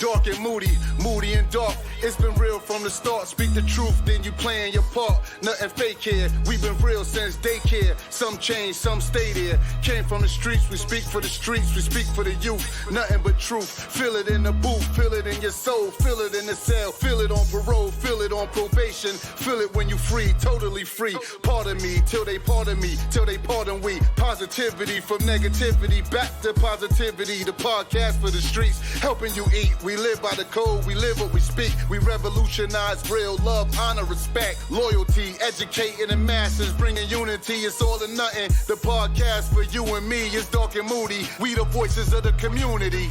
dark and moody, moody and dark. It's been real from the start. Speak the truth, then you playing your part. Nothing fake here. We've been real since daycare. Some change, some stay there. Came from the streets, we speak for the streets, we speak for the youth. Nothing but truth. Feel it in the booth, feel it in your soul, feel it in the cell, feel it on parole, feel it on probation, feel it when you free, totally free. Pardon me, till they pardon me, till they pardon we. Positivity from negativity, back to positivity. The podcast for the streets, helping you eat. We live by the code, we live what we speak. We revolutionize real love, honor, respect, loyalty, educating the masses, bringing unity. It's all or nothing. The podcast for you and me is dark and moody. We the voices of the community.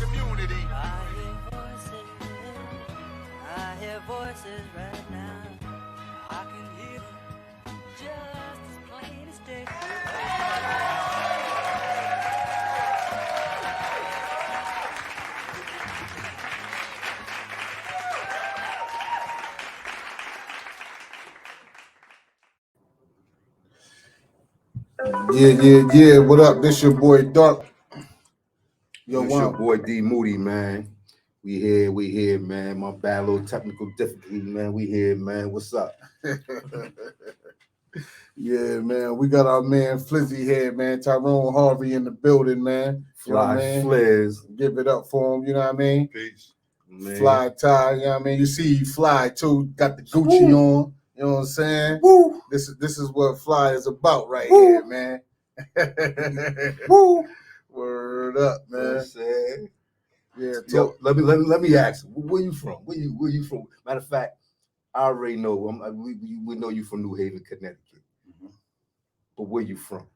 I hear voices right now. I can hear them just as plain as day. Yeah. What up? This your boy Dark. Yo, it's your boy D Moody, man. We here, man. My bad little technical difficulty, man. We here, man. What's up? Yeah, man. We got our man Flizzy here, man. Tyrone Harvey in the building, man. Fly Fliz. Give it up for him, you know what I mean? Peace. Man. Fly Ty, you know what I mean? You see he fly too, got the Gucci on, you know what I'm saying? Woo. This is what fly is about right here, man. Woo. Word up, man. Yeah, Yo, let me ask, where you from? Where you from? Matter of fact, I already know. We know you from New Haven, Connecticut. Mm-hmm. But where you from?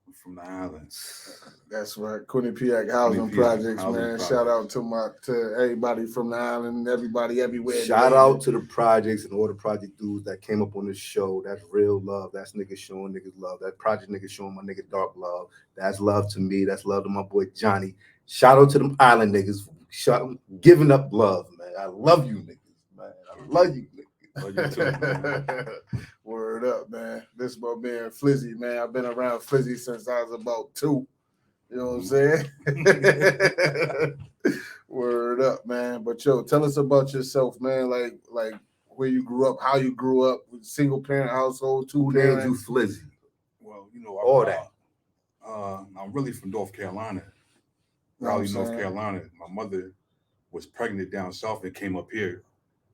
I'm from the islands. That's right, Quinnipiac Housing Projects, man. Shout out to everybody from the island, everybody everywhere. Shout out to the projects and all the project dudes that came up on this show. That's real love. That's niggas showing niggas love. That project niggas showing my nigga Dark love. That's love to me. That's love to my boy Johnny. Shout out to them island niggas. Giving up love, man. I love you niggas, man. I love you niggas. Love you too, man. Word up, man. This is my man Flizzy, man. I've been around Flizzy since I was about 2. You know what I'm saying? Word up, man. But yo, tell us about yourself, man. Like where you grew up, how you grew up, single parent household, 2 parents. Who named you Flizzy? Well, you know, all that. I'm really from North Carolina. Raleigh, North Carolina. My mother was pregnant down south and came up here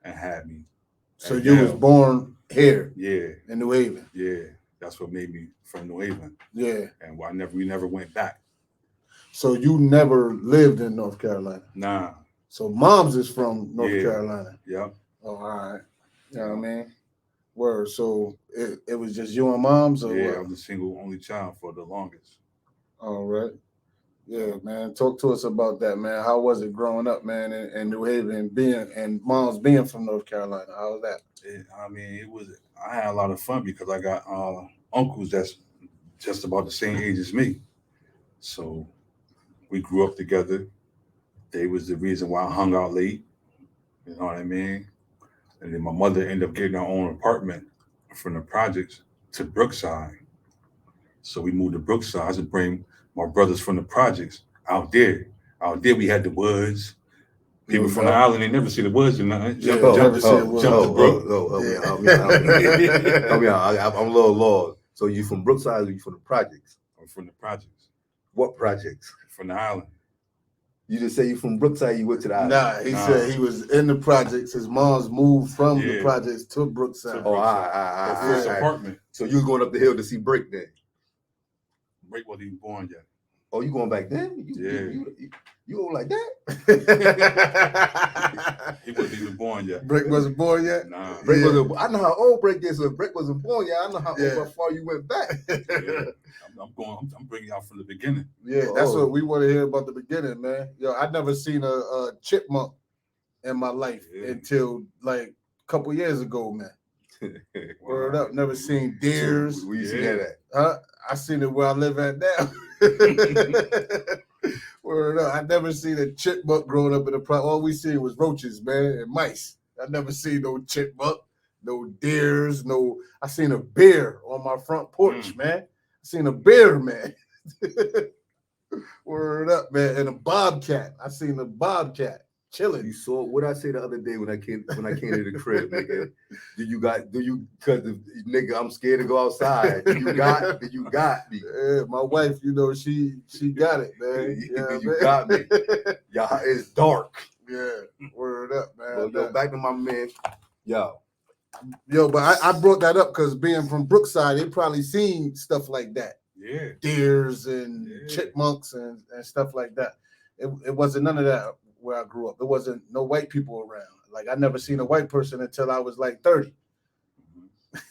and had me. So you was born here? Yeah. In New Haven? Yeah. That's what made me from New Haven. Yeah. And we never went back. So you never lived in North Carolina? Nah. So mom's is from North Carolina? Yep. Oh, all right. You know what I mean? Word. So it was just you and mom's? Or yeah, what? I was the single only child for the longest. All right. Yeah, man. Talk to us about that, man. How was it growing up, man, in New Haven and mom's being from North Carolina? How was that? I had a lot of fun because I got uncles that's just about the same age as me. So we grew up together. They was the reason why I hung out late. You know what I mean? And then my mother ended up getting her own apartment from the projects to Brookside. So we moved to Brookside. I used to bring my brothers from the projects out there. Out there we had the woods. People from the island, they never see the woods or nothing. Jump the brook. I'm a little lost. So you from Brookside or you from the projects? I'm from the projects. What projects? From the island. You just say you from Brookside, you went to the island? Nah, he said he was in the projects. His mom's moved from the projects to Brookside. Oh, first apartment. So you was going up the hill to see Break then? Break wasn't even born yet. Oh, you going back then? You old like that? He wasn't even born yet. Break wasn't born yet? Nah. Break wasn't. I know how old Break is. So if Break wasn't born yet, I know how far you went back. I'm bringing y'all from the beginning. Yeah, that's what we want to hear about the beginning, man. Yo, I'd never seen a chipmunk in my life until like a couple years ago, man. Word up, never seen deers. Where you see that at? Huh? I seen it where I live at now. Word up, I never seen a chipmunk growing up in the all we seen was roaches, man, and mice. I never seen no chipmunk, no deers, I seen a bear on my front porch, man. I seen a bear, man. Word up, man, and a bobcat. I seen a bobcat. chilling. You saw what I say the other day when I came to the crib, nigga. Because nigga, I'm scared to go outside. You got me. Yeah, my wife, you know, she got it, man. Yeah, You got me. Y'all, it's dark. Yeah, word up, man. Yo, back to my man. Yo, but I brought that up because being from Brookside, they probably seen stuff like that. Yeah. Deers and chipmunks and stuff like that. It wasn't none of that where I grew up. There wasn't no white people around. Like I never seen a white person until I was like 30.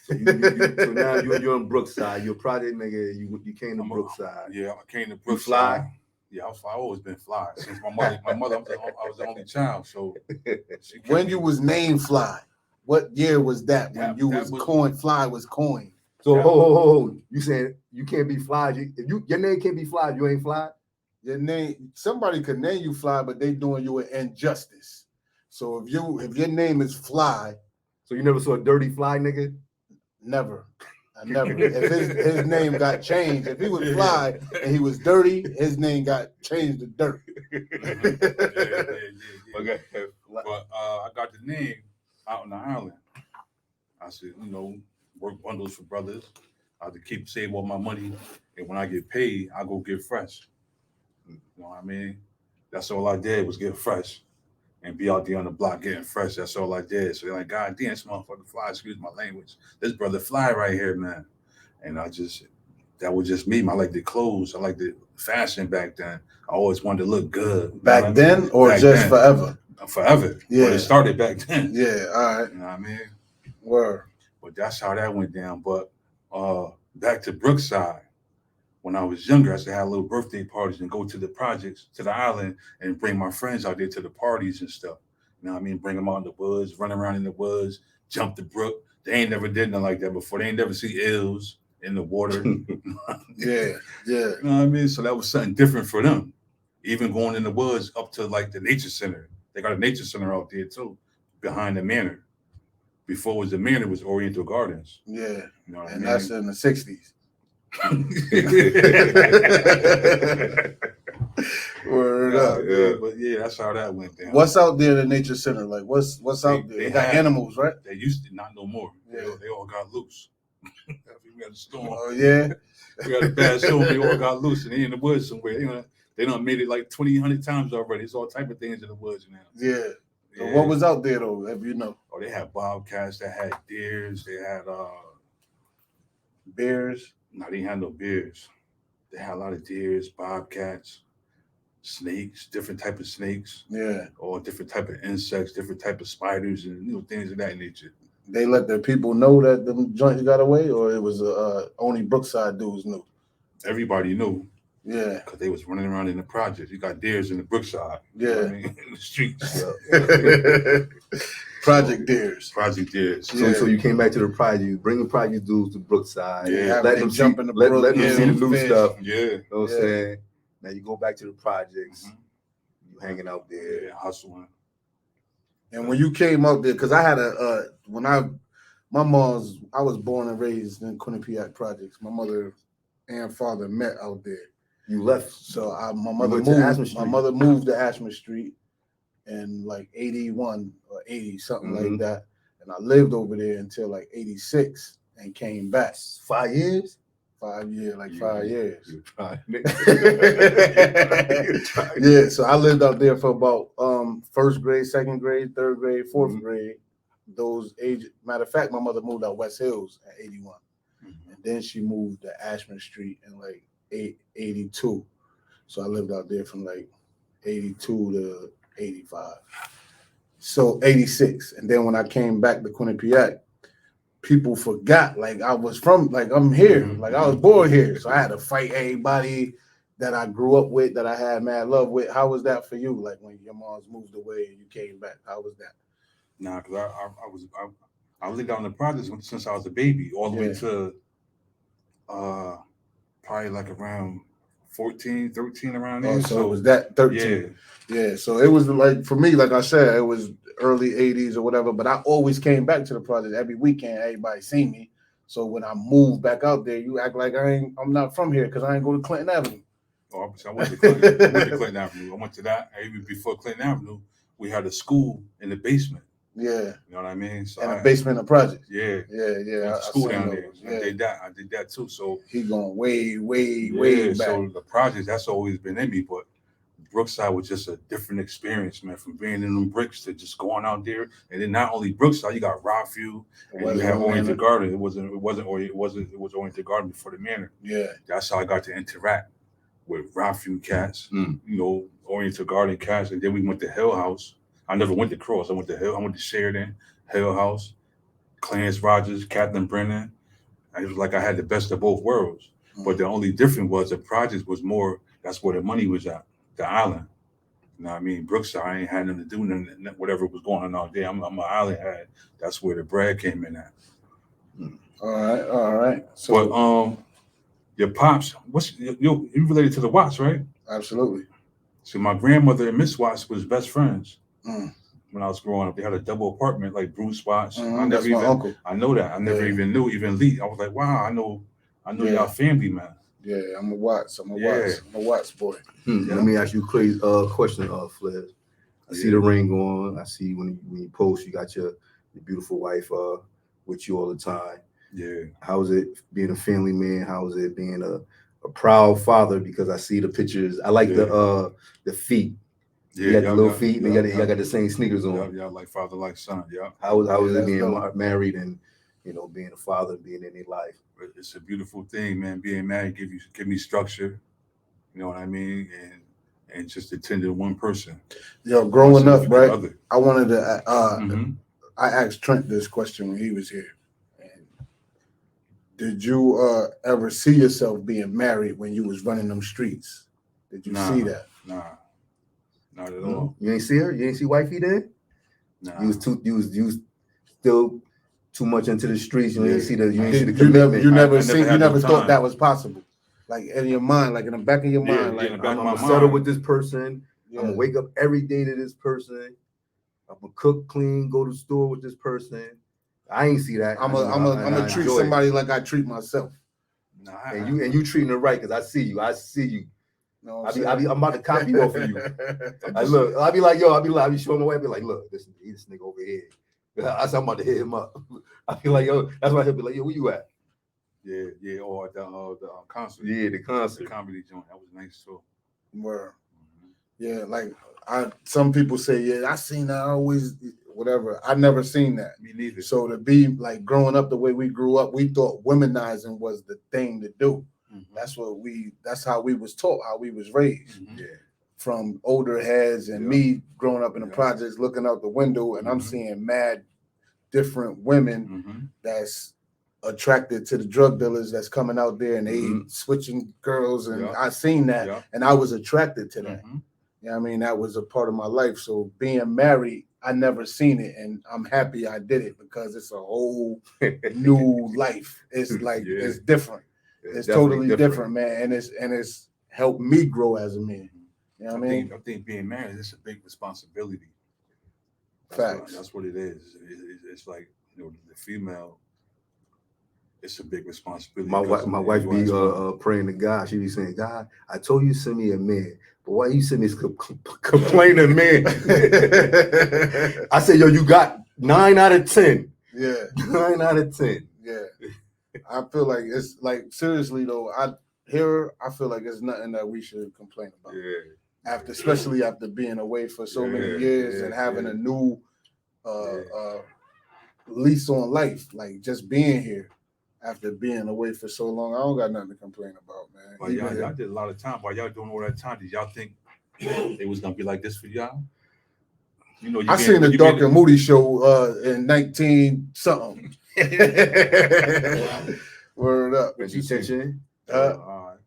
So, so now you're in Brookside. You're a project nigga. You came to Brookside. Yeah, I came to Brookside. You fly? Yeah, I've always been fly since my mother. I was the only child. So when you was named Fly, what year was that? When Fly was coined. So hold. You saying you can't be Fly? Your name can't be Fly. You ain't Fly. Your name, somebody could name you Fly, but they doing you an injustice. So if your name is Fly, so you never saw a dirty Fly nigga? Never. I never. If his name got changed, if he was Fly and he was dirty, his name got changed to Dirt. Okay. But I got the name out on the island. I said, work bundles for brothers. I had to save all my money, and when I get paid, I go get fresh. You know what I mean? That's all I did was get fresh and be out there on the block getting fresh. That's all I did. So they're like, God damn, this motherfucker Fly, excuse my language. This brother Fly right here, man. And that was just me. I like the clothes. I like the fashion back then. I always wanted to look good. Back then or back just then. Forever? Forever. Yeah. But it started back then. Yeah, all right. You know what I mean? Word. But that's how that went down. But back to Brookside. When I was younger, I used to have little birthday parties and go to the projects, to the island, and bring my friends out there to the parties and stuff. You know what I mean? Bring them out in the woods, run around in the woods, jump the brook. They ain't never did nothing like that before. They ain't never see eels in the water. Yeah. You know what I mean? So that was something different for them. Even going in the woods up to like the nature center. They got a nature center out there too, behind the manor. Before it was the manor, it was Oriental Gardens. Yeah. You know what I mean? That's in the 60s. Word up. Yeah, but yeah, that's how that went down. What's out there in the nature center? Like what's out there? They got animals, right? They used to, not no more. Yeah. They all got loose. We had a storm. Oh yeah. We had a bad storm. They all got loose and they in the woods somewhere. They done made it like 100 times already. It's all type of things in the woods now. Yeah. So what was out there though, if you know? Oh, they had bobcats, they had deers, they had bears. No, they didn't have no bears. They had a lot of deers, bobcats, snakes, different type of snakes. Yeah. Or different type of insects, different type of spiders, and things of that nature. They let their people know that the joints got away, or it was only Brookside dudes knew? Everybody knew. Yeah. Because they was running around in the projects. You got deers in the Brookside. Yeah. You know what I mean? In the streets. Project Deers. Project Deers. So you came back to the project, bringing project dudes to Brookside. Yeah. Let them jump in the brook. Let them see the new stuff. Yeah. You know what I'm saying? Now you go back to the projects. Mm-hmm. You hanging out there. Yeah, hustling. And when you came out there, because I had I was born and raised in Quinnipiac Projects. My mother and father met out there. You left. So my mother moved to Ashman Street in like 81 or 80, something like that. And I lived over there until like 86 and came back. 5 years? 5 years, like 5 years. Yeah, so I lived out there for about first grade, second grade, third grade, fourth grade. Those ages. Matter of fact, my mother moved out West Hills at 81. And then she moved to Ashman Street in like 82. So I lived out there from like 82 to 85. So 86. And then when I came back to Quinnipiac, people forgot like I was from, like I'm here, like I was born here. So I had to fight everybody that I grew up with, that I had mad love with. How was that for you? Like when your mom's moved away and you came back, how was that? Nah, because I lived out in the projects since I was a baby, all the way to probably like around 14, 13 around there. Oh, so it was that 13. Yeah. So it was like, for me, like I said, it was early 80s or whatever, but I always came back to the project every weekend. Everybody seen me. So when I moved back out there, you act like I'm not from here because I ain't go to Clinton Avenue. Oh, I went to Clinton Avenue. I went to that even before Clinton Avenue. we had a school in the basement. Yeah. You know what I mean? So And a basement of projects. Yeah. Yeah. Went to school down there. Yeah. I did that too. So he going way back. So the projects, that's always been in me, but Brookside was just a different experience, man. From being in them bricks to just going out there, and then not only Brookside, you got Rockview, and you had Oriented Garden. It was Oriented Garden before the Manor. Yeah, that's how I got to interact with Rockview cats, you know, Oriented Garden cats, and then we went to Hill House. I never went to Cross. I went to Sheridan, Hill House, Clarence Rogers, Kathleen Brennan. And it was like I had the best of both worlds. But the only difference was the project was more. That's where the money was at. The island. You know what I mean? Brookside, I ain't had nothing to do nothing, whatever was going on all day. I'm an island head. That's where the bread came in at. All right. So, but your pops, you related to the Watts, right? Absolutely. So my grandmother and Miss Watts was best friends when I was growing up. They had a double apartment like Bruce Watts. That's my uncle. I know that. I never even knew Lee. I was like, wow, I know y'all family, man. Yeah, I'm a Watts boy. Let me ask you a crazy question, Fliz. I see the ring on. I see when you post, you got your beautiful wife with you all the time. Yeah. How is it being a family man? How is it being a proud father? Because I see the pictures. I like the feet. Yeah, you got the little feet, and y'all got the same sneakers on. Yeah, like father, like son. Yeah. How is it being married and being a father, being in their life? It's a beautiful thing, man. Being married give me structure. You know what I mean, and just attend to one person. Yo, growing up, right? I wanted to. I asked Trent this question when he was here. Did you ever see yourself being married when you was running them streets? Did you see that? Nah, not at all. You ain't see her? You ain't see wifey then? Nah. You was still too much into the streets. You ain't see the commitment. You never thought that was possible. Like in your mind, like in the back of your mind, like I'm gonna settle with this person. I'm gonna wake up every day to this person. I'm gonna cook, clean, go to the store with this person. I ain't see that. I'm gonna treat somebody like I treat myself. Nah, and you treating her right because I see you. No, I'm about to copy off of you. I'll be like, I'll be showing the way. I'll be like, look, this nigga over here. I'm about to hit him up. I feel like, yo, that's why he'll be like, yo, where you at? Yeah, or the concert. Yeah, the concert. The comedy joint. That was nice too. Where, yeah, like some people say, yeah, I seen that always, whatever. I never seen that. Me neither. So to be like growing up the way we grew up, we thought womanizing was the thing to do. That's how we was taught, how we was raised. Yeah. From older heads and me growing up in the projects, looking out the window, and I'm seeing mad different women that's attracted to the drug dealers that's coming out there and they switching girls, and I seen that and I was attracted to that. Yeah, I mean, that was a part of my life. So being married, I never seen it, and I'm happy I did it because it's a whole new life. It's like it's different. It's totally different, man, and it's helped me grow as a man. You know what I mean? I think being married is a big responsibility. Facts. That's what it is. It's like, the female. It's a big responsibility. My wife be praying to God. She be saying, God, I told you to send me a man, but why you send me this complaining man? I said, yo, you got 9 out of 10. Yeah. 9 out of 10. Yeah. I feel like it's like, seriously though, I feel like it's nothing that we should complain about. Yeah. Especially after being away for so many years and having a new lease on life, like just being here after being away for so long. I don't got nothing to complain about, man. Well, y'all did a lot of time. While y'all doing all that time, did y'all think it was gonna be like this for y'all? I seen the DARC MOODY show in 19 something. Word up. Detention. Or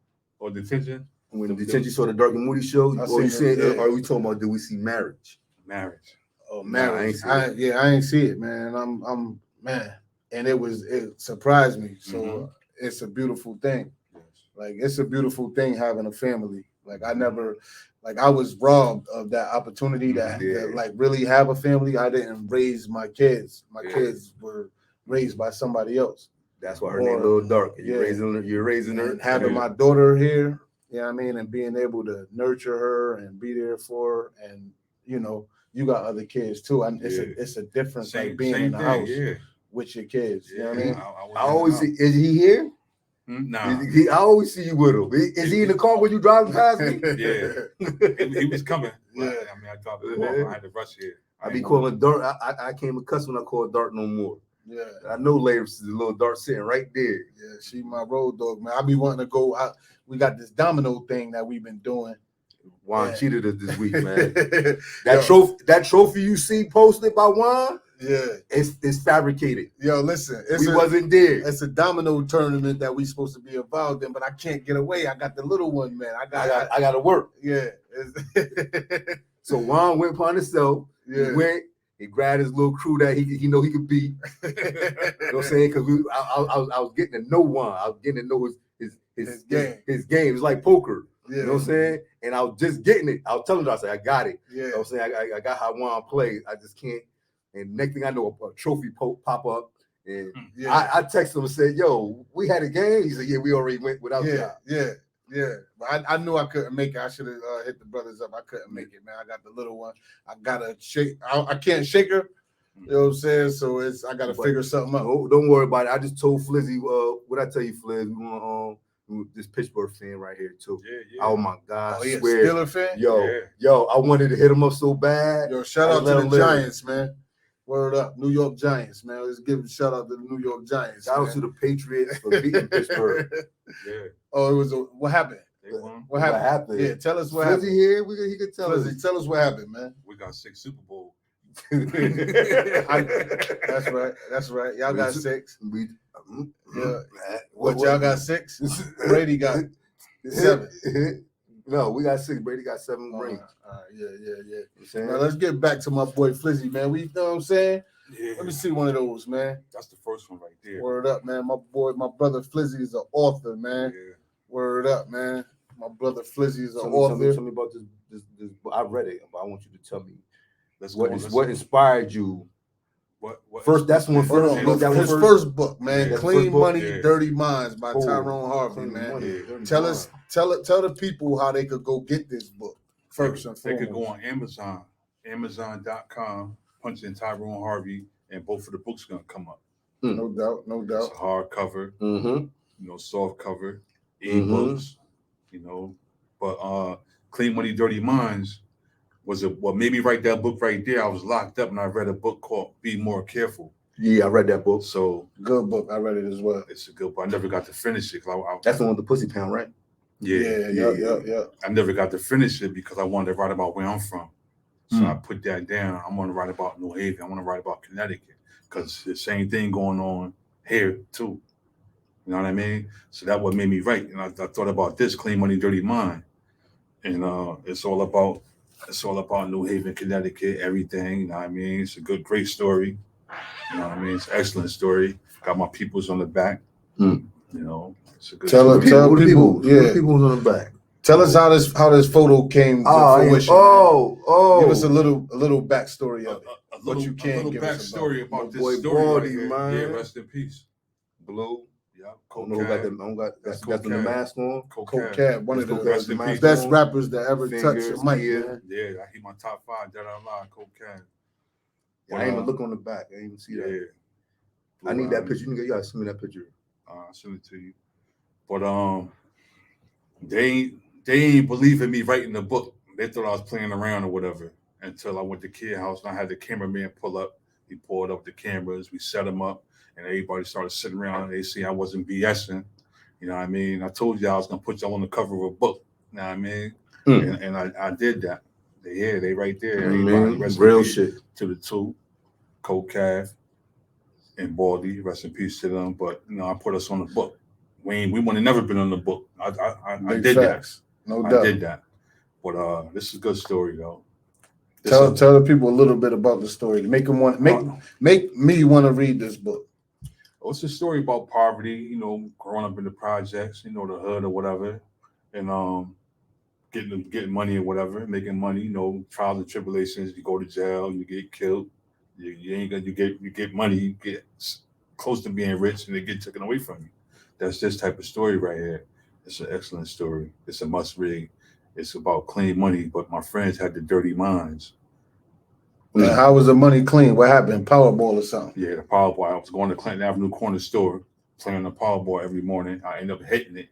detention. When the detention saw the DARC MOODY show, are we talking about, do we see marriage? Marriage. Oh, marriage. I ain't see it, man. I'm man. And it surprised me. So it's a beautiful thing. Like, it's a beautiful thing having a family. Like, I was robbed of that opportunity to like really have a family. I didn't raise my kids. My kids were raised by somebody else. That's why her name Little Dark. You're raising her. And having my daughter here, you know what I mean, and being able to nurture her and be there for her, and you got other kids too. And it's a difference like being in the house with your kids. You know what I mean? I always see, is he here? Nah. I always see you with him. Is he in the car when you driving past me? Yeah. he was coming. Yeah. I mean, I dropped him off. I had to rush here. I be calling Dark. I came accustomed when I call Dark no more. Yeah. I know later the little Dark sitting right there. Yeah, she my road dog, man. I be wanting to go. We got this domino thing that we've been doing. Juan cheated us this week, man. That trophy you see posted by Juan, it's fabricated. Yo, listen, wasn't there. It's a domino tournament that we supposed to be involved in, but I can't get away. I got the little one, man. I got to work. Yeah. So Juan went upon himself. Yeah. He went. He grabbed his little crew that he know he could beat. You know what I'm saying? Because I was getting to know Juan. I was getting to know his game. His game. It's like poker. Yeah. You know what I'm saying? And I was just getting it. I was telling him, I said, I got it. Yeah. You know what I'm saying? I got how Juan plays. I just can't. And next thing I know, a trophy pop up. And I texted him and said, yo, we had a game. He said, yeah, we already went without y'all. Yeah. But I knew I couldn't make it. I should have hit the brothers up. I couldn't make it, man. I got the little one. I got to shake. I can't shake her. You know what I'm saying? So I got to figure something out. Don't worry about it. I just told Flizzy, what I tell you, Flizz, we want this Pittsburgh fan right here too. Yeah. Oh my God! Oh, Steeler fan. Yo, I wanted to hit him up so bad. Yo, shout out to the Giants, man. Word up, New York Giants, man. Let's give a shout out to the New York Giants. Shout out to the Patriots for beating Pittsburgh. Oh, it was what happened? What happened? Yeah, tell us what happened. Here, he could tell us. Tell us what happened, man. We got 6 Super Bowls. That's right. Y'all got 6. What y'all got 6? Brady got 7. No, we got 6. Brady got 7 rings. Yeah. Now let's get back to my boy Flizzy, man. You know what I'm saying? Yeah. Let me see one of those, man. That's the first one right there. Word up, man. My brother Flizzy is an author, man. Yeah. Word up, man. My brother Flizzy is an author. Tell me about this. I read it, but I want you to tell me what inspired you. What first? That's one first. His first book, man. Yeah, Clean Money, Dirty Minds by Tyrone Harvey, man. Tell the people how they could go get this book first and foremost. They could go on Amazon.com, punch in Tyrone Harvey, and both of the books gonna come up. No doubt. It's a hardcover, soft cover, ebooks, but Clean Money, Dirty Minds what made me write that book right there. I was locked up and I read a book called Be More Careful. Yeah, I read that book. So good book. I read it as well. It's a good book. I never got to finish it. That's the one with the pussy pound, right? Yeah. I never got to finish it because I wanted to write about where I'm from. So I put that down. I want to write about New Haven. I want to write about Connecticut because the same thing going on here too. You know what I mean? So that's what made me write. And I thought about this Clean Money, Dirty Mind. And it's all about New Haven, Connecticut, everything. You know what I mean? It's a great story. You know what I mean? It's an excellent story. Got my peoples on the back. It's a good tell people on the back. Tell us how this photo came to fruition. Give us a little backstory of it. A little backstory about this story. Right here. Yeah, rest in peace. Blue. Yeah, that's the mask on. Cocaine, one of the best rappers that ever touched the mic. Yeah, I hit my top 5 dead on line. Cocaine. I ain't even look on the back. I didn't even see that. Yeah. I need that picture. You gotta send me that picture. I'll send it to you. But they ain't believe in me writing the book. They thought I was playing around or whatever. Until I went to Kid House and I had the cameraman pull up. He pulled up the cameras. We set them up. And everybody started sitting around and they see I wasn't BSing. You know what I mean? I told you I was going to put y'all on the cover of a book. You know what I mean? And I did that. They right there. Real shit. To the 2, Cold Calf and Baldy. Rest in peace to them. But, I put us on the book. We would have never been on the book. I did facts. That. No doubt. I did that. But this is a good story, though. Tell the people a little bit about the story. Make me want to read this book. It's a story about poverty, growing up in the projects, the hood or whatever, and getting money or whatever, making money, trials and tribulations. You go to jail, you get killed, you get money, you get close to being rich, and they get taken away from you. That's this type of story right here. It's an excellent story. It's a must read. It's about clean money, but my friends had the dirty minds. How was the money clean? What happened? Powerball or something? Yeah, the Powerball. I was going to Clinton Avenue corner store, playing the Powerball every morning. I ended up hitting it.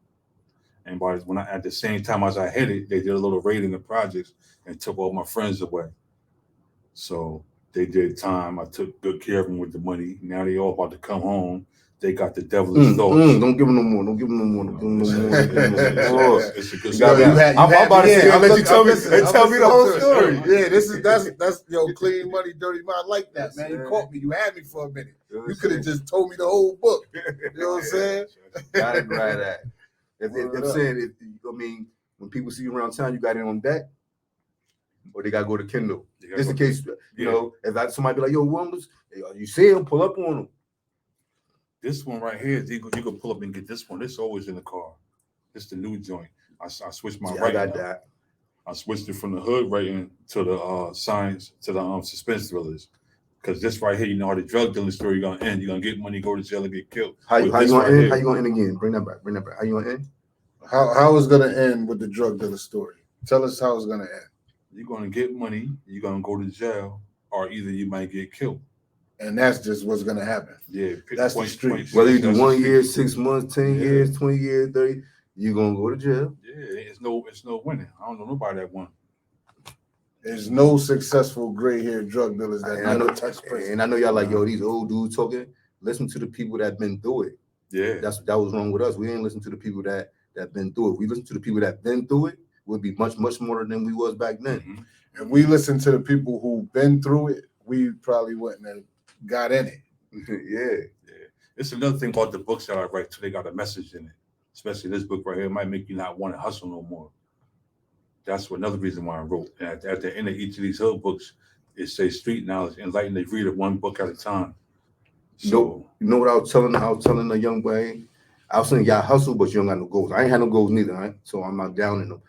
And at the same time as I hit it, they did a little raid in the projects and took all my friends away. So they did time. I took good care of them with the money. Now they all about to come home. They got the devilish thoughts. Don't give them no more. Don't give them no more. Don't give them no more. It's a good Yo, story. I'm about to say, let you tell me the whole story. Yeah, that's clean money, dirty money. I like that, man. You caught me. You had me for a minute. You could have just told me the whole book. You know what I'm saying? Got it right at. I mean, when people see you around town, you got it on deck, or they gotta go to Kindle. Just in case, you know, if somebody be like, "Yo, Wilmers," you see him, pull up on them. This one right here, you can pull up and get this one. This always in the car. This the new joint. I switched my writing. I got that. I switched it from the hood writing to the science to the suspense thrillers. Because this right here, you know how the drug dealing story gonna end. You're gonna get money, go to jail, and get killed. How you gonna end? How you gonna end again? Bring that back. How you gonna end? How is gonna end with the drug dealer story? Tell us how it's gonna end. You're gonna get money, you're gonna go to jail, or either you might get killed. And that's just what's gonna happen. Yeah, that's the street. Whether you do 1 year, 6 months, 10 years, 20 years, 30, you're gonna go to jail. Yeah, it's no winning. I don't know nobody that won. There's no successful gray-haired drug dealers that never touch prison. And I know y'all like, yo, these old dudes talking. Listen to the people that been through it. Yeah, that was wrong with us. We didn't listen to the people that been through it. We listen to the people that been through it. We'll be much more than we was back then. Mm-hmm. If we listen to the people who've been through it, we probably wouldn't have got in it. Yeah. It's another thing about the books that I write too. They got a message in it. Especially this book right here, it might make you not want to hustle no more. That's another reason why I wrote. And at the end of each of these whole books, it says street knowledge, enlighten the reader one book at a time. So you know what I was telling a young boy? I was saying y'all hustle, but you don't got no goals. I ain't had no goals neither, right? So I'm not down in them.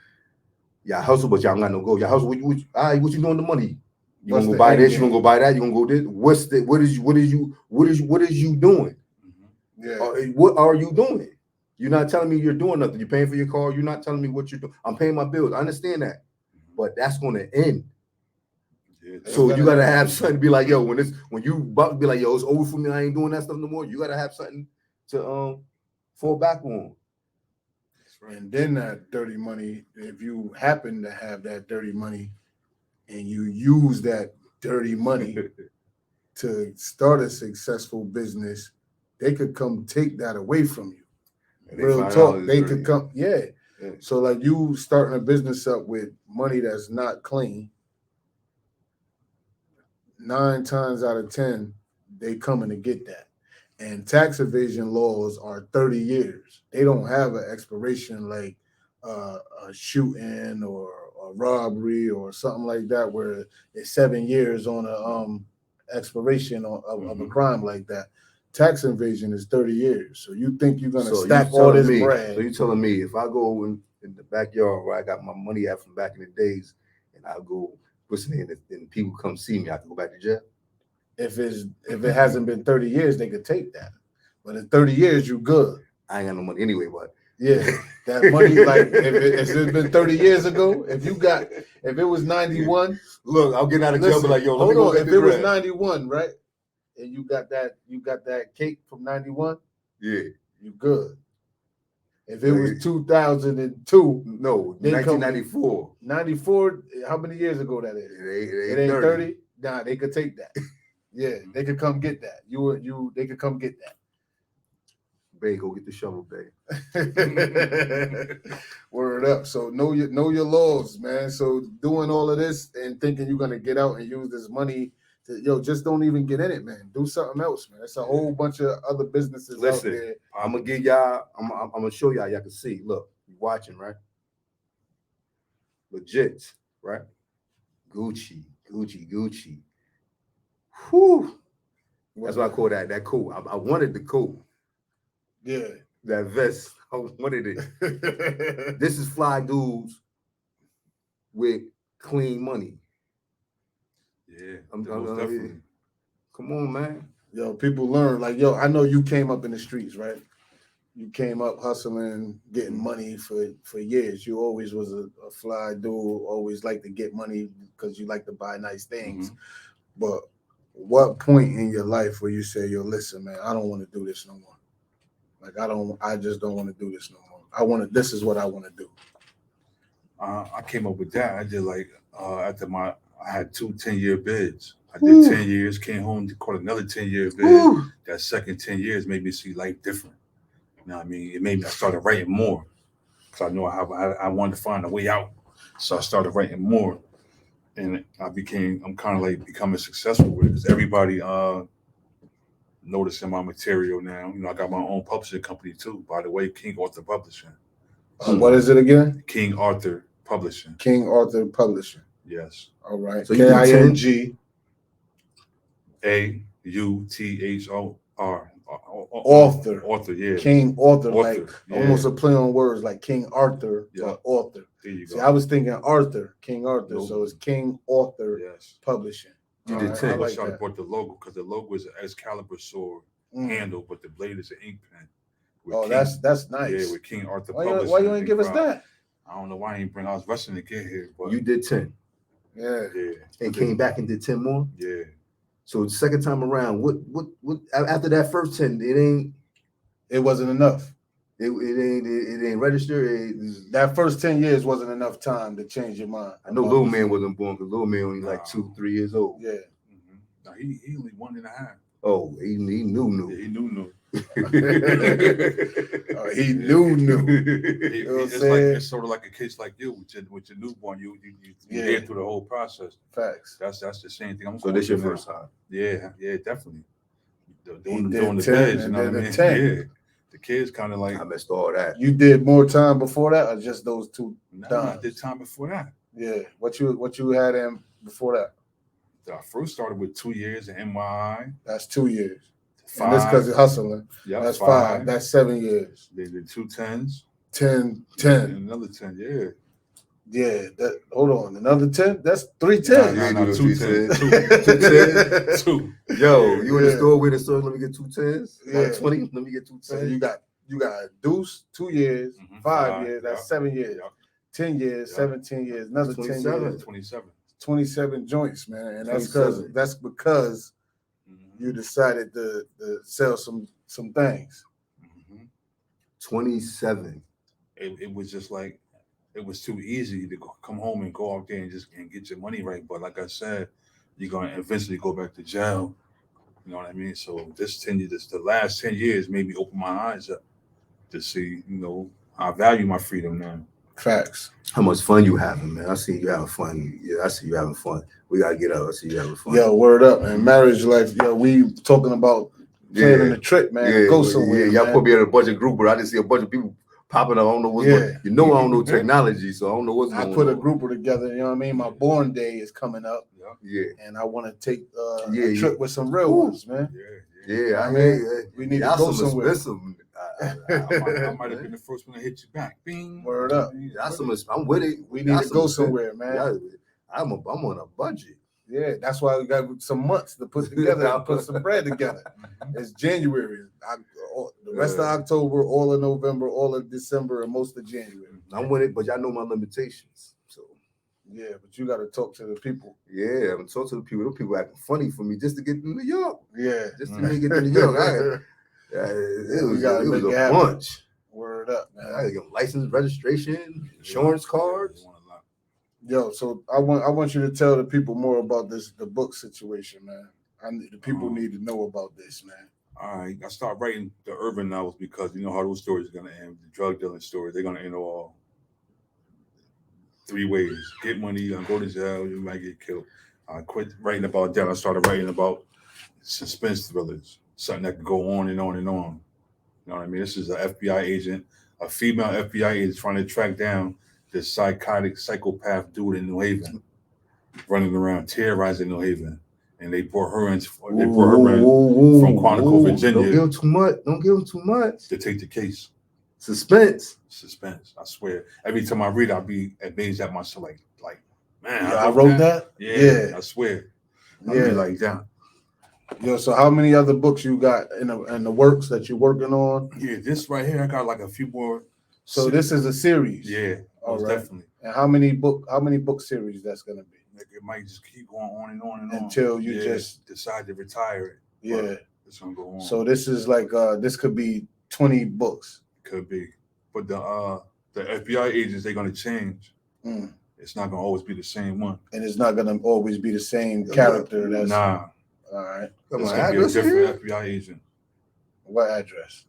Y'all hustle, but y'all don't got no goals. Y'all hustle. What you doing with the money? You gonna go buy this? You gonna go buy that? You gonna go this? What is you doing? Yeah. What are you doing? You're not telling me you're doing nothing. You're paying for your car. You're not telling me what you're doing. I'm paying my bills. I understand that, but that's gonna end. Yeah, so you gotta have something to be like, yo, when you about to be like, yo, it's over for me. I ain't doing that stuff no more. You gotta have something to fall back on. And then that dirty money, if you happen to have that dirty money and you use that dirty money to start a successful business, they could come take that away from you. Real talk, they could come, yeah. So like you starting a business up with money that's not clean, 9 times out of 10, they coming to get that. And tax evasion laws are 30 years. They don't have an expiration like a shooting or a robbery or something like that, where it's 7 years on a expiration of a crime like that. Tax evasion is 30 years. So you think you're gonna stack all this bread? So you telling me if I go in the backyard where I got my money at from back in the days, and I go listening, and people come see me, I have to go back to jail? If it hasn't been 30 years, they could take that. But in 30 years, you good. I ain't got no money anyway, but yeah, that money, like if it's been 30 years ago, if it was 91, look, I'll get out of jail, but like, yo, hold on, if it was 91, right? And you got that cake from 91, yeah, you good. If it was 2002, no, 1994. 94, how many years ago that is? It ain't 30. Nah, they could take that. Yeah, they could come get that. They could come get that. Babe, go get the shovel, babe. Word up. So know your laws, man. So doing all of this and thinking you're gonna get out and use this money to, just don't even get in it, man. Do something else, man. It's a whole bunch of other businesses out there. I'm gonna give y'all. I'm gonna show y'all. Y'all can see. Look, you watching, right? Legit, right? Gucci. Whew. That's why I call that cool. I wanted the cool. Yeah. That vest. I wanted it. This is fly dudes with clean money. Yeah. Definitely. Come on, man. Yo, people learn. Like, I know you came up in the streets, right? You came up hustling, getting money for years. You always was a fly dude, always like to get money because you like to buy nice things. But what point in your life where you say, "Yo, listen, man, I don't want to do this no more. Like, I just don't want to do this no more. This is what I want to do." I came up with that. I did like after I had 2 10-year bids. I did 10 years, came home, caught another 10-year bid. Woo. That second 10 years made me see life different. You know what I mean? It made me, I started writing more because I know I wanted to find a way out. So I started writing more. And I'm kind of like becoming successful with it because everybody noticing my material now. You know, I got my own publishing company too, by the way, King Arthur Publishing. What is it again? King Arthur Publishing. King Arthur Publishing. Yes. All right. So you did 10? KING. AUTHOR. Author. Author, yeah. King Arthur, Author, like yeah. almost a play on words, like King Arthur, Yeah. but author. There you go. See, I was thinking Arthur, King Arthur, Nope. so it's King Arthur Yes. Publishing. You All did right, 10. I I like wish I that. bought the logo because the logo is an Excalibur sword handle, but the blade is an ink pen. With Oh, King- that's nice. Yeah, with King Arthur Why Publishing. you ain't give us that? I don't know why I ain't bring. I was rushing to get here, but You did 10 Yeah. yeah, and came back and did 10 more. yeah. So the second time around, what after that first 10, It wasn't enough. it ain't registered. That first 10 years wasn't enough time to change your mind. I know Little Man wasn't born because Little Man only like 2-3 years old. Yeah. Mm-hmm. No, he only 1.5. Oh, he knew. Yeah, he knew. He knew. It- know what I'm it's saying? it's sort of like a case like you with your newborn. You Yeah. head through the whole process. Facts. That's the same thing. I'm So going this your through now. first time. Yeah, definitely. Doing did the 10 bids, you and know what I then mean? the 10. Yeah. The kids kind of like, I missed all that. You did more time before that, or just those two? I did time before that. Yeah. What you had in before that? I first started with 2 years in NYI. That's 2 years. 5. And this because you're hustling. Yeah, That's 5. That's 7 years. They did 2 10s. 10. And another 10, yeah. Yeah. Hold on. Another 10? That's 3 Nah, 10s. Yeah, nah, do 2 the 10s. 2 Two. Yo, you in the Yeah. store with the store? Let me get 2 10s. Yeah. 20. Let me get 2 So 10s. you got Deuce, 2 years, Mhm. 5 years, that's Yeah. 7 years. Yeah. 10 years, Yeah. 17 years, another 10 years, 27. 27 joints, man. And that's 27. because Mhm. you decided to sell some things. Mhm. 27. It was just like, it was too easy to come home and go out there and get your money right. But like I said, you're going to eventually go back to jail. You know what I mean? So the last 10 years made me open my eyes up to see, I value my freedom now. Facts. How much fun you having, man? I see you having fun. Yeah, I see you having fun. We gotta get up. I see you having fun. Yo, word up, man. Marriage life, yo, we talking about planning the trip, man. Go somewhere. Yeah, y'all man. put me in a bunch of group, but I just see a bunch of people popping up. I don't know what's going. You know, I don't know technology, so I don't know what's going on. I put a grouper together, you know what I mean? My born day is coming up, Yeah, and I want to take Yeah, a trip with some real ones, man. yeah. I I mean, mean, we need to y'all go some somewhere. expensive. I might have been the first one to hit you back. Bing. Word up. Y'all some. I'm with it. We need to go somewhere, man. Y'all- I'm on a budget. Yeah, that's why we got some months to put together and put some bread together. It's January. The rest of October, all of November, all of December, and most of January. I'm with it, but y'all know my limitations. So Yeah, but you got to talk to the people. yeah, I'm talking to the people. Those people acting funny for me just to get to New York. Yeah. Just to make it to New York. It was gotta a make it happen. bunch. Word up, I man. got license, registration, insurance cards. Yo, so I want you to tell the people more about the book situation, man. The people need to know about this, man. All right, I start writing the urban novels because you know how those stories are gonna end. The drug dealing stories, they're gonna end all 3 ways: get money, you're gonna go to jail, you might get killed. I quit writing about that. I started writing about suspense thrillers, something that could go on and on and on. You know what I mean? This is an FBI agent, a female FBI agent trying to track down this psychotic psychopath dude in New Haven, running around terrorizing New Haven. And they brought her in. They brought her in from Quantico, Virginia. Don't give him too much. Don't give him too much. to take the case. Suspense. Suspense. I swear. Every time I read, I'll be amazed at myself. Like, man, I wrote that. Yeah, I swear. I'll Yeah. be like that. Yo, so how many other books you got in the works that you're working on? Yeah, this right here, I got like a few more. So this is a series. Yeah, All most right. definitely. And how many book series that's gonna be? it might just keep going on and on and on until you just decide to retire it. Yeah. It's gonna go on. So this is like this could be 20 books. Could be. But the FBI agents, they're gonna change. Mm. It's not gonna always be the same one. And it's not gonna always be the same character. That's Nah. All right. It's gonna be a different FBI agent. What address?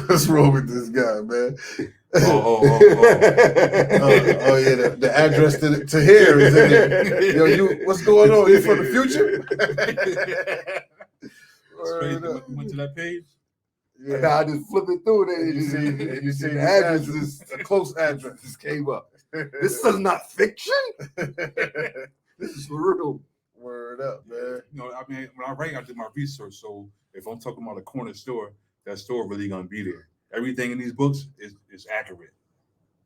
What's wrong with this guy, man? Oh, yeah, the address to here is in there. Yo, what's going on? You from the future? Went to that page? Yeah, I just flipped it through there. You see the address is a close address just came up. This is not fiction. This is real. Word up, man. I mean, when I write, I do my research. So if I'm talking about a corner store, that store really gonna be there. Everything in these books is accurate.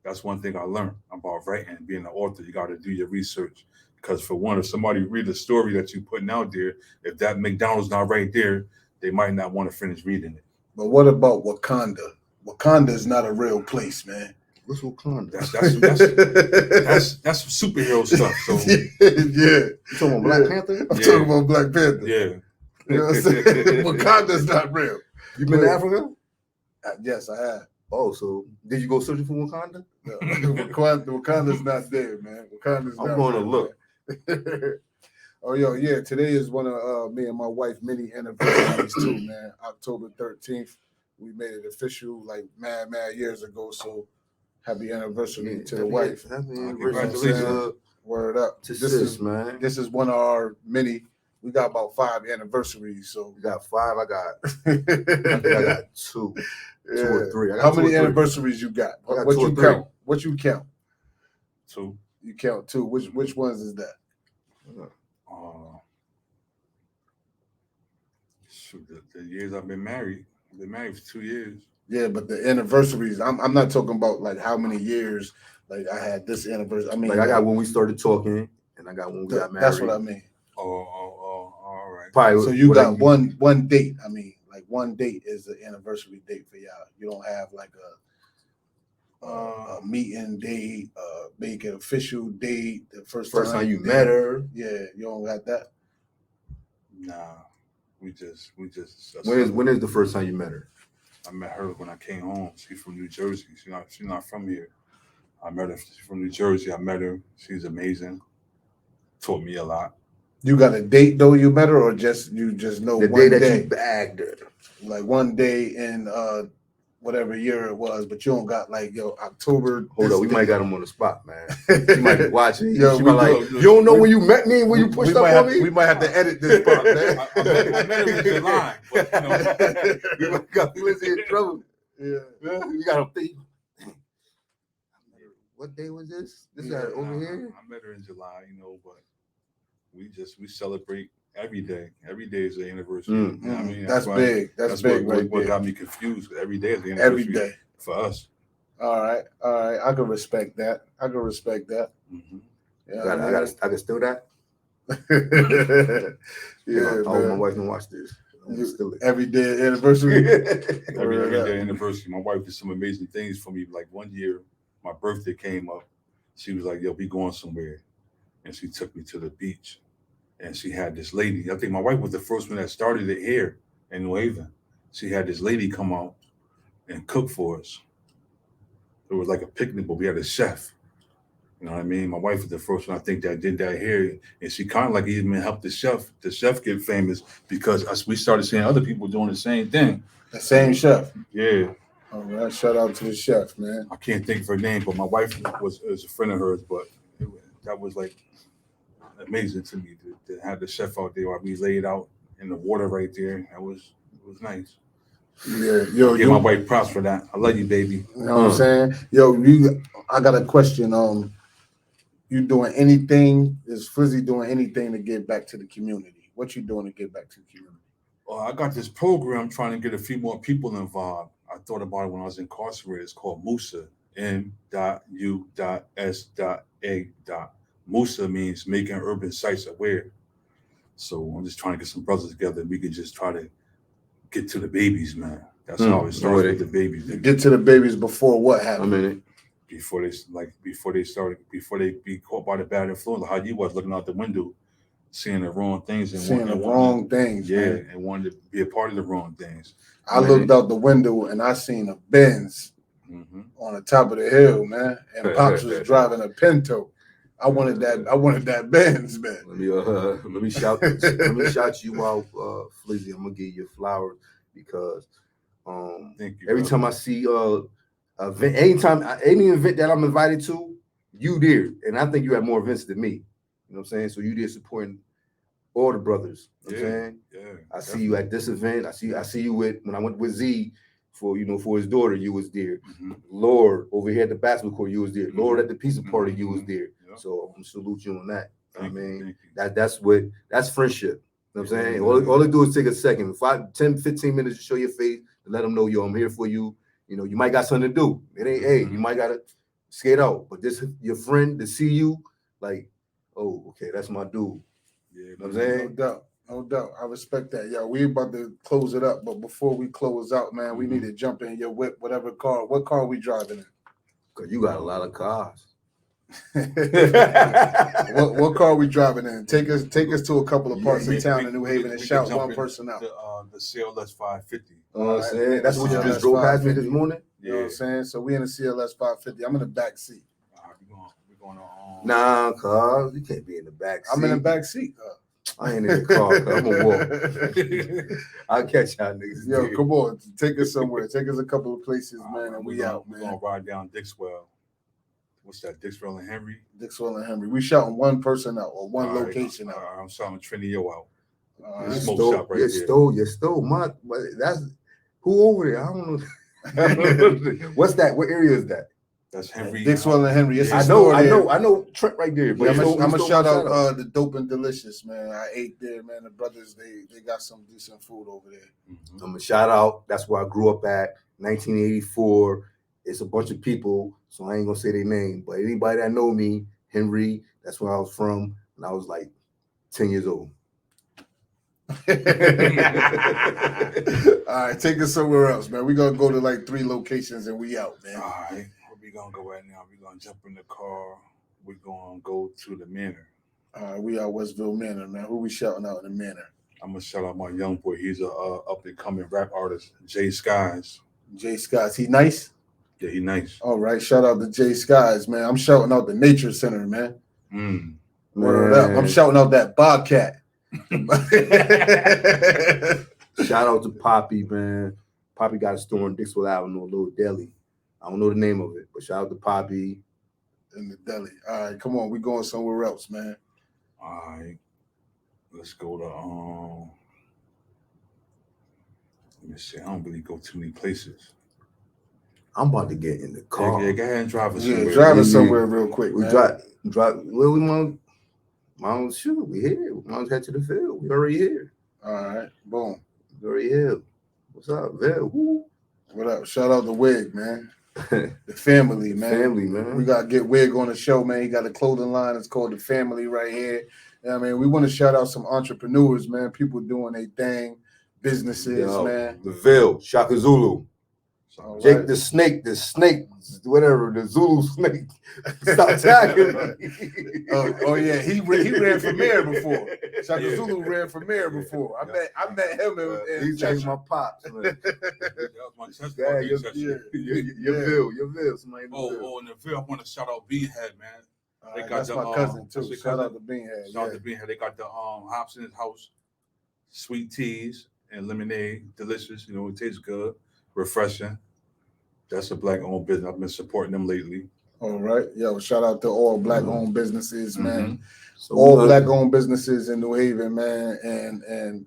That's one thing I learned about writing and being an author. You got to do your research, because for one, if somebody read a story that you're putting out there, if that McDonald's not right there, they might not want to finish reading it. But what about Wakanda? Wakanda is not a real place, man. What's Wakanda? That's superhero stuff. So yeah. You talking about Black Panther? I'm talking about Black Panther. Yeah. You know what I'm saying? Wakanda's not real. You been to Africa? Yes, I have. Oh, so did you go searching for Wakanda? No, Wakanda's not there, man. Wakanda's I'm not going to real, look. Oh, yeah. Today is one of me and my wife many anniversaries too, man. October 13th. We made it official like mad years ago. So happy anniversary to the wife. Happy Congratulations. Word up. To sis, man. This is one of our many. We got about 5 anniversaries. So You got 5. I got 2. Yeah. 2 or 3. I got How 2 or many 3. anniversaries you got? I got What 2 you or 3. count? What you count? 2. You count 2. Which ones is that? Shoot, the years I've been married for 2 years. Yeah, but the anniversaries, I'm not talking about like how many years. Like I had this anniversary. I mean, like I got when we started talking, and I got when we got married. That's what I mean. All right. Probably, so you got one date. I mean, like one date is the anniversary date for y'all. You don't have like a meeting date, make an official date, the first time you met her. Yeah, you don't got that. Nah, we just. When is the first time you met her? I met her when I came home. She's from New Jersey. She's not from here. I met her. She's from New Jersey. I met her. She's amazing. Taught me a lot. You got a date though? You met her, or you just know the one day that day? You bagged her, like one day in whatever year it was, but you don't got like October. Hold up, we might got him on the spot, man. She might be watching. Yo, she might like, you don't know when you met me and when you pushed up on me. We might have to edit this part, man. I met her in July, but we got Flizzy in trouble. Yeah, we got him thinking. What day was this? This is over here. I met her in July, but we celebrate every day. Every day is the anniversary. You know what I mean? That's big. That's big. What got me confused. Every day is the anniversary. Every day for us. All right. I can respect that. Mm-hmm. Yeah, I can steal that. Yeah, I hope my wife don't watch this. Every day anniversary. every day anniversary. My wife did some amazing things for me. Like one year, my birthday came up. She was like, "Yo, we going somewhere," and she took me to the beach. And she had this lady. I think my wife was the first one that started it here in New Haven. She had this lady come out and cook for us. It was like a picnic, but we had a chef. You know what I mean? My wife was the first one I think that did that here, and she kind of like even helped the chef get famous, because we started seeing other people doing the same thing. The same chef. Yeah. All right. Shout out to the chef, man. I can't think of her name, but my wife was a friend of hers. But that was like amazing to me to have the chef out there while we laid out in the water right there. It was nice. Yeah, give my wife props for that. I love you, baby. You know what I'm saying? I got a question. You doing anything? Is Flizzy doing anything to give back to the community? What you doing to give back to the community? Well, I got this program trying to get a few more people involved. I thought about it when I was incarcerated. It's called MUSA, M.U.S.A. MUSA means making urban sites aware. So I'm just trying to get some brothers together. We can just try to get to the babies, man. That's how it starts with the babies. You get to the babies before what happened? I mean, Before they be caught by the bad influence, like how you was looking out the window, seeing the wrong things and Seeing the wrong things, man. and wanted to be a part of the wrong things. I looked out the window and I seen a Benz on the top of the hill, man. And Pops was driving a Pinto. I wanted that Benz, man. Let me shout you out, Flizzy. I'm gonna give you flowers because Thank you, every time I see any event that I'm invited to, you there. And I think you have more events than me. You know what I'm saying? So you there supporting all the brothers. You know what I'm saying? Yeah. I see you at this event. I see you when I went with Z for his daughter, you was there. Lord, over here at the basketball court, you was there. Lord, at the pizza party, you was there. Yep. So I'm gonna salute you on that. That's friendship. You know what I'm saying? All they do is take a second, 5, 10, 15 minutes to show your face and let them know, yo, I'm here for you. You know, you might got something to do. It ain't, hey, you might gotta skate out. But this your friend to see you, like, oh, okay, that's my dude. Yeah, you know what I'm saying? No doubt. I respect that. Yo, we about to close it up, but before we close out, man, we need to jump in your whip, whatever car. What car are we driving in? Cause you got a lot of cars. what car are we driving in? Take us to a couple of parts of town in New Haven and shout one person out. The CLS 550. You know what I'm saying? That's what you just drove past me this morning. You know what I'm saying? So we in the CLS 550. I'm in the back seat. We're going on. Nah, cuz you can't be in the back seat. I'm in the back seat. I ain't in the car. I'm gonna walk. I'll catch y'all niggas. Yo, come on, take us somewhere. Take us a couple of places, man, and we out, man. We're gonna ride down Dixwell. What's that? Dixwell and Henry. Dixwell and Henry. We shouting one person out or one location out. I'm shouting Trinio out. You stole my. That's who over there? I don't know. What's that? What area is that? That's Henry. Dixwell and Henry. It's I know Trent right there. But I'm gonna shout out the Dope and Delicious, man. I ate there, man. The brothers, they got some decent food over there. I'm gonna shout out. That's where I grew up at. 1984. It's a bunch of people, so I ain't gonna say their name. But anybody that know me, Henry, that's where I was from, and I was like 10 years old. All right, take us somewhere else, man. We're gonna go to like 3 locations and we out, man. All right, where we gonna go right now? We're gonna jump in the car. We're gonna go to the Manor. All right, we out Westville Manor, man. Who we shouting out in the Manor? I'm gonna shout out my young boy. He's a up and coming rap artist, Jay Skies. Jay Skies, he nice? Yeah, he nice. All right, shout out to Jay Skies, man. I'm shouting out the Nature Center, man. Word up. I'm shouting out that Bobcat. Shout out to Poppy, man. Poppy got a store in Dixwell Avenue, a little deli. I don't know the name of it, but shout out to Poppy. In the deli. All right, come on. We going somewhere else, man. All right. Let's go to let me see. I don't really go too many places. I'm about to get in the car. Yeah, go ahead and drive us somewhere. Yeah, drive us somewhere real quick, we man. Drive where we want. Mom, shoot, we here. Mom's head to the field. We already here. All right, boom. We already here. What's up, Bill? Woo. What up? Shout out to Wig, man. The family, man. Family, man. We got to get Wig on the show, man. He got a clothing line. It's called The Family right here. I mean, we want to shout out some entrepreneurs, man. People doing their thing, businesses, man. The Ville, Shaka Zulu. All Jake right. the snake, whatever, the Zulu snake. Stop tagging me. Oh yeah, he ran for mayor before. Shaka Zulu ran for mayor before. I met him in He's like my pops, man. Your Ville. Somebody in the Ville. Oh, in the Ville, I want to shout out Beanhead, man. They got that's the, my cousin too. that's your Shout out cousin? to Beanhead. Shout out to Beanhead. They got the hops in his house, sweet teas and lemonade, delicious. You know, it tastes good, refreshing. That's a black-owned business. I've been supporting them lately. All right, yo, shout out to all black-owned businesses, man. So All black-owned businesses in New Haven, man,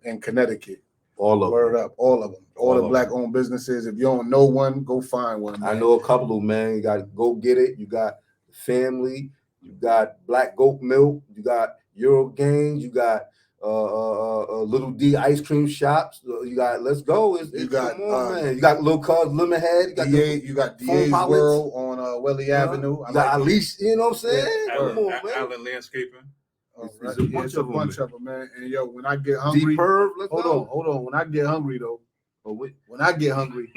and Connecticut. all of Word them. up, all of them. All the black-owned businesses. If you don't know one, go find one. Man. I know a couple of, man. You got to go get it. You got Family. You got Black Goat Milk. You got Euro Games. You got Little D ice cream shops. You got Let's Go. You got man. You got Little Cuz Lemonhead. You got DA's World on Welly Avenue. You got Alice. You know what I'm saying? Yeah. Come on, man. Allen Landscaping. All It's right. a bunch It's a of them, bunch of them, man. And yo, when I get hungry, D-Perv, let's hold go. on. When I get hungry though, Oh, wait. When I get hungry,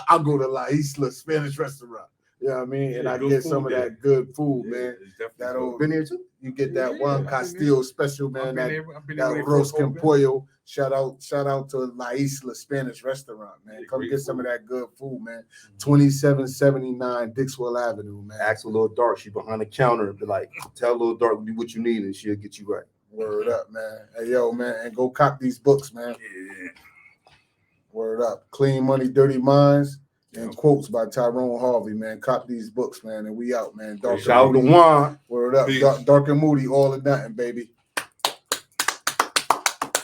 I'll go to La Isla Spanish restaurant. You know what I mean? And Yeah, I good get food some of there. that good food, Yeah, man. it's definitely That good. old, Been here too? you get that Yeah, Juan I've been Castillo special, man. I've That been there when they arroz first con opened. pollo. Shout out to La Isla Spanish restaurant, man. Yeah, Come great get some of food. that good food, man. 2779 Dixwell Avenue, man. Ask a little dark. She behind the counter. Be like, tell little dark what you need, and she'll get you right. Word up, man. Hey, yo, man, and go cop these books, man. Yeah. Word up. Clean Money, Dirty Minds, and Yep. quotes by Tyrone Harvey, man. Cop these books, man, and we out, man. Dark Shout out and to Moody. Juan. Word up. Peace. Dark and Moody, all or nothing, baby.